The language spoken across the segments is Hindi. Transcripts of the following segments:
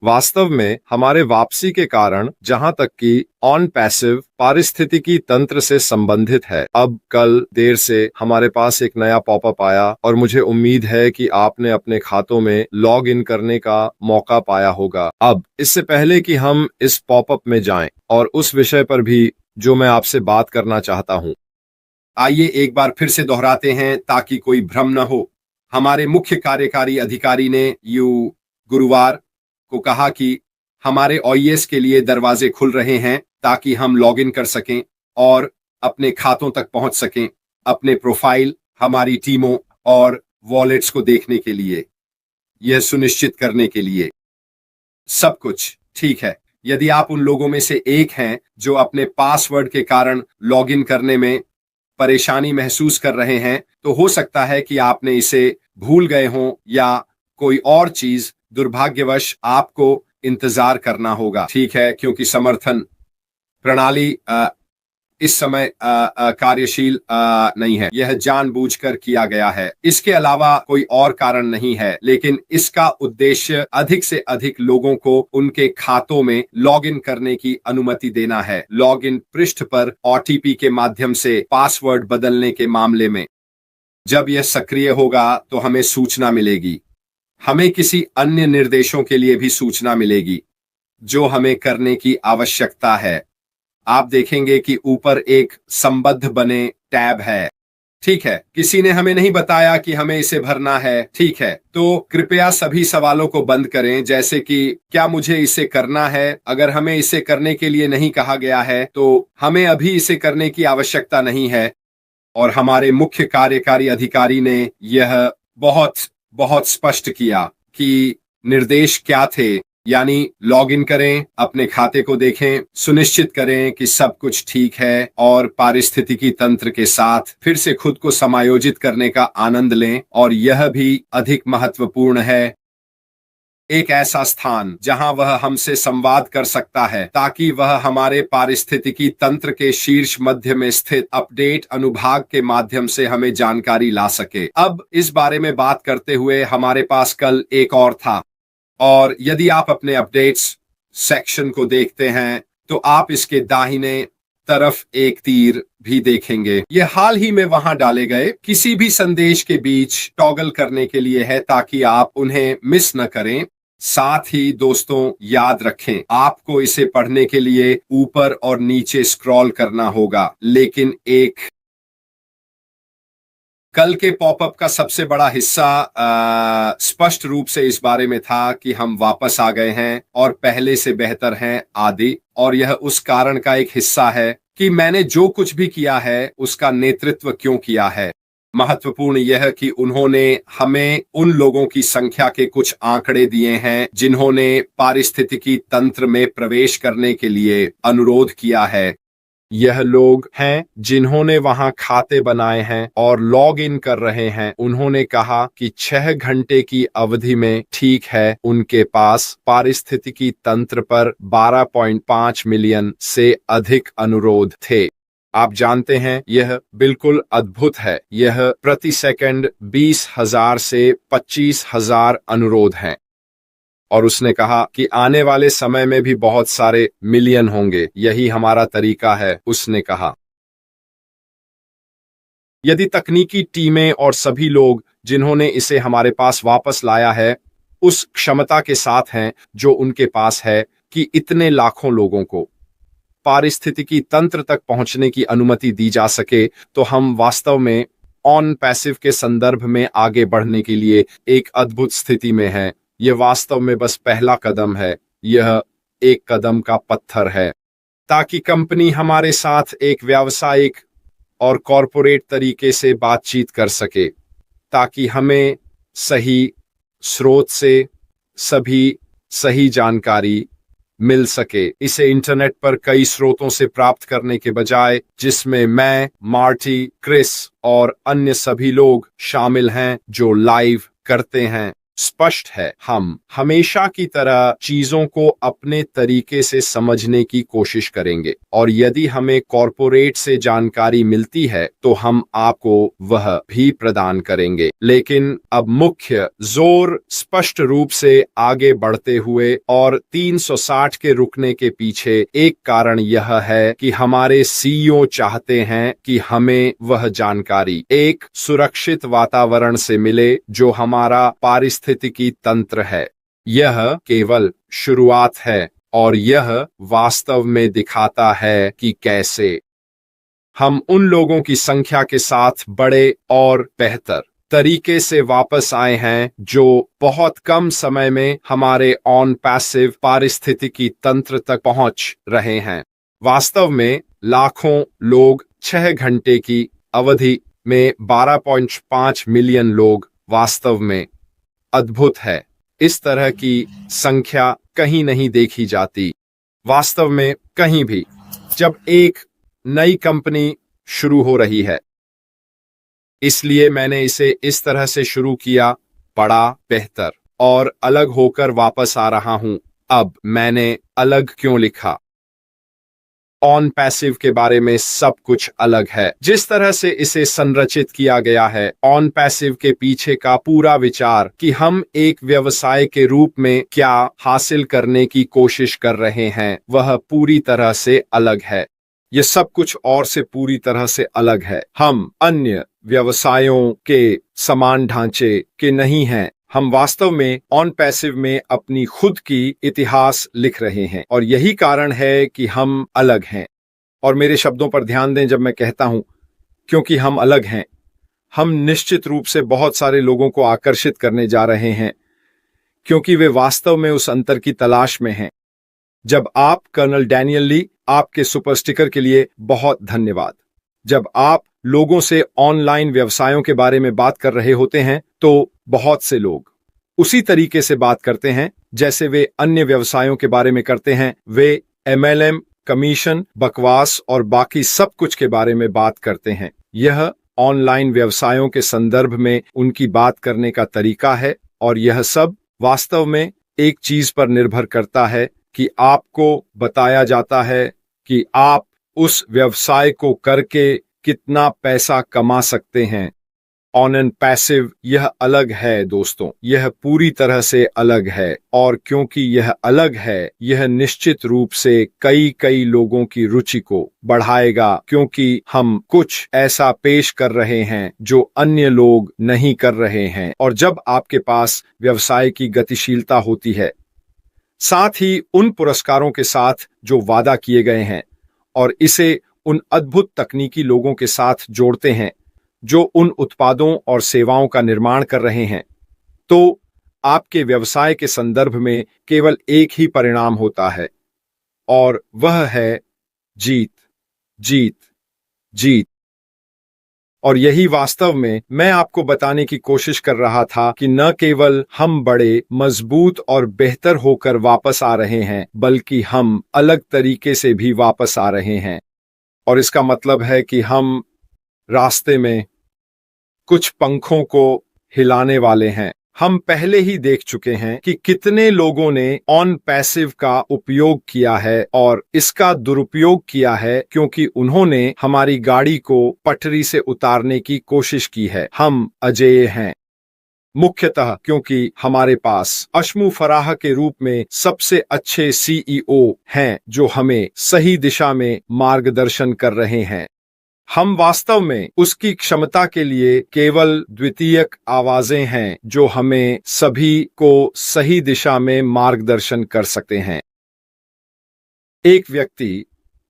वास्तव में हमारे वापसी के कारण जहां तक कि ऑन पैसिव पारिस्थितिकी तंत्र से संबंधित है, अब कल देर से हमारे पास एक नया पॉपअप आया और मुझे उम्मीद है कि आपने अपने खातों में लॉग इन करने का मौका पाया होगा। अब इससे पहले कि हम इस पॉपअप में जाएं और उस विषय पर भी जो मैं आपसे बात करना चाहता हूं, आइए एक बार फिर से दोहराते हैं ताकि कोई भ्रम न हो। हमारे मुख्य कार्यकारी अधिकारी ने गुरुवार को कहा कि हमारे ओएस के लिए दरवाजे खुल रहे हैं ताकि हम लॉगिन कर सकें और अपने खातों तक पहुंच सकें, अपने प्रोफाइल, हमारी टीमों और वॉलेट्स को देखने के लिए, यह सुनिश्चित करने के लिए सब कुछ ठीक है। यदि आप उन लोगों में से एक हैं जो अपने पासवर्ड के कारण लॉगिन करने में परेशानी महसूस कर रहे हैं, तो हो सकता है कि आपने इसे भूल गए हों या कोई और चीज, दुर्भाग्यवश आपको इंतजार करना होगा। ठीक है, क्योंकि समर्थन प्रणाली इस समय कार्यशील नहीं है। यह जानबूझकर किया गया है, इसके अलावा कोई और कारण नहीं है, लेकिन इसका उद्देश्य अधिक से अधिक लोगों को उनके खातों में लॉगिन करने की अनुमति देना है। लॉगिन पृष्ठ पर ओटीपी के माध्यम से पासवर्ड बदलने के मामले में जब यह सक्रिय होगा तो हमें सूचना मिलेगी। हमें किसी अन्य निर्देशों के लिए भी सूचना मिलेगी जो हमें करने की आवश्यकता है। आप देखेंगे कि ऊपर एक संबद्ध बने टैब है। ठीक है, किसी ने हमें नहीं बताया कि हमें इसे भरना है। ठीक है, तो कृपया सभी सवालों को बंद करें, जैसे कि क्या मुझे इसे करना है। अगर हमें इसे करने के लिए नहीं कहा गया है तो हमें अभी इसे करने की आवश्यकता नहीं है। और हमारे मुख्य कार्यकारी अधिकारी ने यह बहुत बहुत स्पष्ट किया कि निर्देश क्या थे, यानी लॉग इन करें, अपने खाते को देखें, सुनिश्चित करें कि सब कुछ ठीक है और पारिस्थितिकी तंत्र के साथ फिर से खुद को समायोजित करने का आनंद लें। और यह भी अधिक महत्वपूर्ण है, एक ऐसा स्थान जहां वह हमसे संवाद कर सकता है ताकि वह हमारे पारिस्थितिकी तंत्र के शीर्ष मध्य में स्थित अपडेट अनुभाग के माध्यम से हमें जानकारी ला सके। अब इस बारे में बात करते हुए हमारे पास कल एक और था, और यदि आप अपने अपडेट्स सेक्शन को देखते हैं तो आप इसके दाहिने तरफ एक तीर भी देखेंगे। यह हाल ही में वहां डाले गए किसी भी संदेश के बीच टॉगल करने के लिए है ताकि आप उन्हें मिस न करें। साथ ही दोस्तों, याद रखें, आपको इसे पढ़ने के लिए ऊपर और नीचे स्क्रॉल करना होगा, लेकिन एक कल के पॉपअप का सबसे बड़ा हिस्सा स्पष्ट रूप से इस बारे में था कि हम वापस आ गए हैं और पहले से बेहतर हैं आदि। और यह उस कारण का एक हिस्सा है कि मैंने जो कुछ भी किया है उसका नेतृत्व क्यों किया है। महत्वपूर्ण यह कि उन्होंने हमें उन लोगों की संख्या के कुछ आंकड़े दिए हैं जिन्होंने पारिस्थितिकी तंत्र में प्रवेश करने के लिए अनुरोध किया है। यह लोग हैं जिन्होंने वहां खाते बनाए हैं और लॉग इन कर रहे हैं। उन्होंने कहा कि 6 घंटे की अवधि में, ठीक है, उनके पास पारिस्थितिकी तंत्र पर 12.5 मिलियन से अधिक अनुरोध थे। आप जानते हैं, यह बिल्कुल अद्भुत है। यह प्रति सेकंड 20,000 से 25,000 अनुरोध हैं। और उसने कहा कि आने वाले समय में भी बहुत सारे मिलियन होंगे। यही हमारा तरीका है, उसने कहा। यदि तकनीकी टीमें और सभी लोग जिन्होंने इसे हमारे पास वापस लाया है उस क्षमता के साथ हैं जो उनके पास है कि इतने लाखों लोगों को पारिस्थितिकी तंत्र तक पहुंचने की अनुमति दी जा सके, तो हम वास्तव में ऑन पैसिव के संदर्भ में आगे बढ़ने के लिए एक अद्भुत स्थिति में हैं। यह वास्तव में बस पहला कदम है। यह एक कदम का पत्थर है ताकि कंपनी हमारे साथ एक व्यावसायिक और कॉरपोरेट तरीके से बातचीत कर सके, ताकि हमें सही स्रोत से सभी सही जानकारी मिल सके। इसे इंटरनेट पर कई स्रोतों से प्राप्त करने के बजाय, जिसमें मैं, मार्टी, क्रिस और अन्य सभी लोग शामिल हैं जो लाइव करते हैं। स्पष्ट है। हम हमेशा की तरह चीजों को अपने तरीके से समझने की कोशिश करेंगे और यदि हमें कॉरपोरेट से जानकारी मिलती है तो हम आपको वह भी प्रदान करेंगे। लेकिन अब मुख्य जोर स्पष्ट रूप से आगे बढ़ते हुए और 360 के रुकने के पीछे एक कारण यह है कि हमारे सीईओ चाहते हैं कि हमें वह जानकारी एक सुरक्षित वातावरण से मिले जो हमारा पारिस्थितिकी तंत्र है। यह केवल शुरुआत है और यह वास्तव में दिखाता है कि कैसे हम उन लोगों की संख्या के साथ बड़े और बेहतर तरीके से वापस आए हैं जो बहुत कम समय में हमारे ऑन पैसिव पारिस्थितिकी तंत्र तक पहुंच रहे हैं। वास्तव में लाखों लोग 6 घंटे की अवधि में 12.5 मिलियन लोग वास्तव में अद्भुत है। इस तरह की संख्या कहीं नहीं देखी जाती, वास्तव में कहीं भी। जब एक नई कंपनी शुरू हो रही है, इसलिए मैंने इसे इस तरह से शुरू किया, बड़ा, बेहतर और अलग होकर वापस आ रहा हूं। अब मैंने अलग क्यों लिखा? ऑन पैसिव के बारे में सब कुछ अलग है। जिस तरह से इसे संरचित किया गया है, ऑन पैसिव के पीछे का पूरा विचार कि हम एक व्यवसाय के रूप में क्या हासिल करने की कोशिश कर रहे हैं, वह पूरी तरह से अलग है। यह सब कुछ और से पूरी तरह से अलग है। हम अन्य व्यवसायों के समान ढांचे के नहीं हैं। हम वास्तव में ऑन पैसिव में अपनी खुद की इतिहास लिख रहे हैं और यही कारण है कि हम अलग हैं। और मेरे शब्दों पर ध्यान दें जब मैं कहता हूं क्योंकि हम अलग हैं, हम निश्चित रूप से बहुत सारे लोगों को आकर्षित करने जा रहे हैं क्योंकि वे वास्तव में उस अंतर की तलाश में हैं। जब आप कर्नल डैनियल ली, आपके सुपर स्टिकर के लिए बहुत धन्यवाद। जब आप लोगों से ऑनलाइन व्यवसायों के बारे में बात कर रहे होते हैं तो बहुत से लोग उसी तरीके से बात करते हैं जैसे वे अन्य व्यवसायों के बारे में करते हैं। वे एमएलएम, कमीशन, बकवास और बाकी सब कुछ के बारे में बात करते हैं। यह ऑनलाइन व्यवसायों के संदर्भ में उनकी बात करने का तरीका है और यह सब वास्तव में एक चीज पर निर्भर करता है कि आपको बताया जाता है कि आप उस व्यवसाय को करके कितना पैसा कमा सकते हैं। ऑन एंड पैसिव यह अलग है दोस्तों, यह पूरी तरह से अलग है और क्योंकि यह अलग है, यह निश्चित रूप से कई लोगों की रुचि को बढ़ाएगा क्योंकि हम कुछ ऐसा पेश कर रहे हैं जो अन्य लोग नहीं कर रहे हैं। और जब आपके पास व्यवसाय की गतिशीलता होती है, साथ ही उन पुरस्कारों के साथ जो वादा किए गए हैं और इसे उन अद्भुत तकनीकी लोगों के साथ जोड़ते हैं जो उन उत्पादों और सेवाओं का निर्माण कर रहे हैं, तो आपके व्यवसाय के संदर्भ में केवल एक ही परिणाम होता है और वह है जीत, जीत, जीत। और यही वास्तव में मैं आपको बताने की कोशिश कर रहा था कि न केवल हम बड़े, मजबूत और बेहतर होकर वापस आ रहे हैं, बल्कि हम अलग तरीके से भी वापस आ रहे हैं। और इसका मतलब है कि हम रास्ते में कुछ पंखों को हिलाने वाले हैं। हम पहले ही देख चुके हैं कि कितने लोगों ने ऑन पैसिव का उपयोग किया है और इसका दुरुपयोग किया है क्योंकि उन्होंने हमारी गाड़ी को पटरी से उतारने की कोशिश की है। हम अजेय हैं, मुख्यतः क्योंकि हमारे पास अशमु फराह के रूप में सबसे अच्छे सीईओ हैं जो हमें सही दिशा में मार्गदर्शन कर रहे हैं। हम वास्तव में उसकी क्षमता के लिए केवल द्वितीयक आवाजें हैं जो हमें सभी को सही दिशा में मार्गदर्शन कर सकते हैं। एक व्यक्ति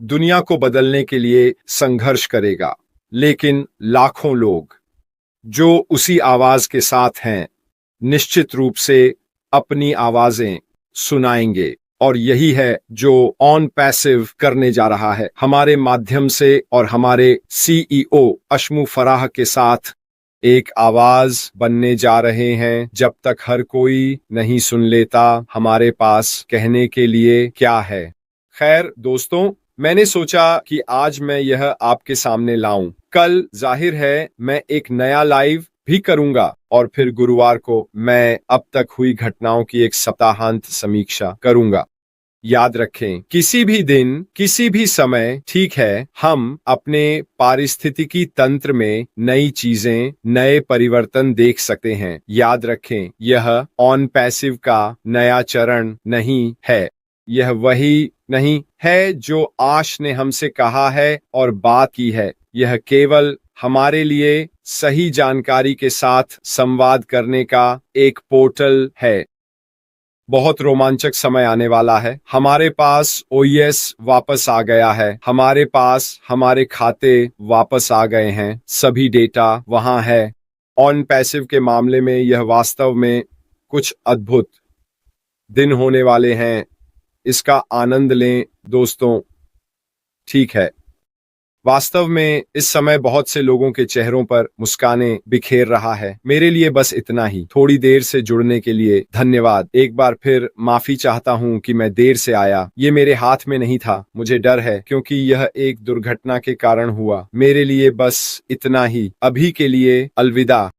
दुनिया को बदलने के लिए संघर्ष करेगा, लेकिन लाखों लोग जो उसी आवाज के साथ हैं निश्चित रूप से अपनी आवाजें सुनाएंगे। और यही है जो ऑन पैसिव करने जा रहा है हमारे माध्यम से और हमारे सीईओ अशमु फराह के साथ एक आवाज बनने जा रहे हैं। जब तक हर कोई नहीं सुन लेता, हमारे पास कहने के लिए क्या है। खैर दोस्तों, मैंने सोचा कि आज मैं यह आपके सामने लाऊं। कल जाहिर है मैं एक नया लाइव भी करूंगा और फिर गुरुवार को मैं अब तक हुई घटनाओं की एक सप्ताहांत समीक्षा करूंगा। याद रखें, किसी भी दिन, किसी भी समय, ठीक है, हम अपने पारिस्थितिकी तंत्र में नई चीजें, नए परिवर्तन देख सकते हैं। याद रखें, यह ऑन पैसिव का नया चरण नहीं है। यह वही नहीं है जो आश ने हमसे कहा है और बात की है। यह केवल हमारे लिए सही जानकारी के साथ संवाद करने का एक पोर्टल है। बहुत रोमांचक समय आने वाला है। हमारे पास ओएस वापस आ गया है। हमारे पास हमारे खाते वापस आ गए हैं। सभी डेटा वहां है। ऑन पैसिव के मामले में यह वास्तव में कुछ अद्भुत दिन होने वाले हैं। इसका आनंद लें दोस्तों। ठीक है, वास्तव में इस समय बहुत से लोगों के चेहरों पर मुस्कानें बिखेर रहा है। मेरे लिए बस इतना ही। थोड़ी देर से जुड़ने के लिए धन्यवाद। एक बार फिर माफी चाहता हूं कि मैं देर से आया। ये मेरे हाथ में नहीं था। मुझे डर है क्योंकि यह एक दुर्घटना के कारण हुआ। मेरे लिए बस इतना ही। अभी के लिए अलविदा।